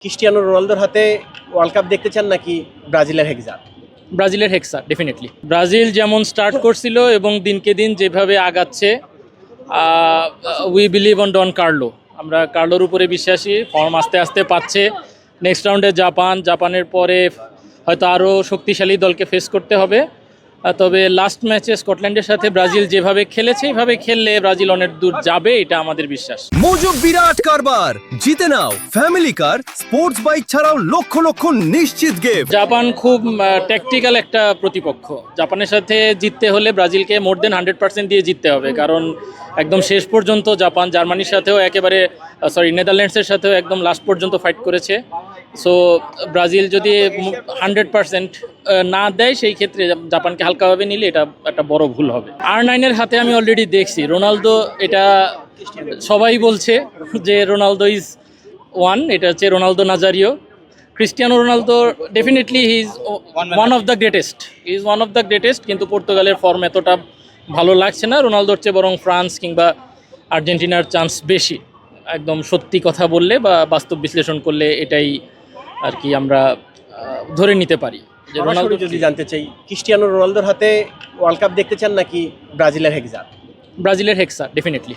Cristiano রোনালদোর হাতে world cup দেখতে চান নাকি ব্রাজিলের হেক্সা? ব্রাজিলের হেক্সা ডেফিনেটলি। ব্রাজিল যেমন স্টার্ট করছিল এবং দিনকে দিন যেভাবে আগাচ্ছে, we believe on Don Carlo. আমরা কার্লোর উপরে বিশ্বাসী। ফর্ম আস্তে আস্তে পাচ্ছে। নেক্সট রাউন্ডে জাপানের পরে হয়তো আরও শক্তিশালী দলকে ফেস করতে হবে। তবে লাস্ট ম্যাচে স্কটল্যান্ডের সাথে ব্রাজিল যেভাবে খেলেছে এইভাবে খেললে ব্রাজিল অনেক দূর যাবে, এটা আমাদের বিশ্বাস। মোজো বিরাট কারবার, জিতে নাও ফ্যামিলি কার, স্পোর্টস বাইক ছাড়াও লক্ষ লক্ষ নিশ্চিত গিফট। জাপান খুব ট্যাকটিক্যাল একটা প্রতিপক্ষ। জাপানের সাথে জিততে হলে ব্রাজিলকে মোর দেন 100% দিয়ে জিততে হবে, কারণ একদম শেষ পর্যন্ত জাপান জার্মানির সাথেও একেবারে নেদারল্যান্ডসের সাথেও একদম লাস্ট পর্যন্ত ফাইট করেছে। সো ব্রাজিল যদি 100% না দেয়, সেই ক্ষেত্রে জাপানকে হালকাভাবে নিলে এটা একটা বড় ভুল হবে। R9-এর হাতে আমি অলরেডি দেখছি রোনালদো, এটা সবাই বলছে যে রোনালদো ইজ ওয়ান, এটা হচ্ছে Ronaldo Nazario. Cristiano Ronaldo definitely he is one of the greatest, কিন্তু পর্তুগালের ফর্ম এতটা ভালো লাগছে না। রোনালদোর চেয়ে বরং ফ্রান্স কিংবা আর্জেন্টিনার চান্স বেশি। একদম সত্যি কথা বললে বা বাস্তব বিশ্লেষণ করলে এটাই আর কি আমরা ধরে নিতে পারি যে রোনালদো। যদি জানতে চাই, ক্রিস্টিয়ানো রোনালদোর হাতে ওয়ার্ল্ড কাপ দেখতে চান নাকি ব্রাজিলের হেক্সা? ব্রাজিলের হেক্সা ডেফিনেটলি।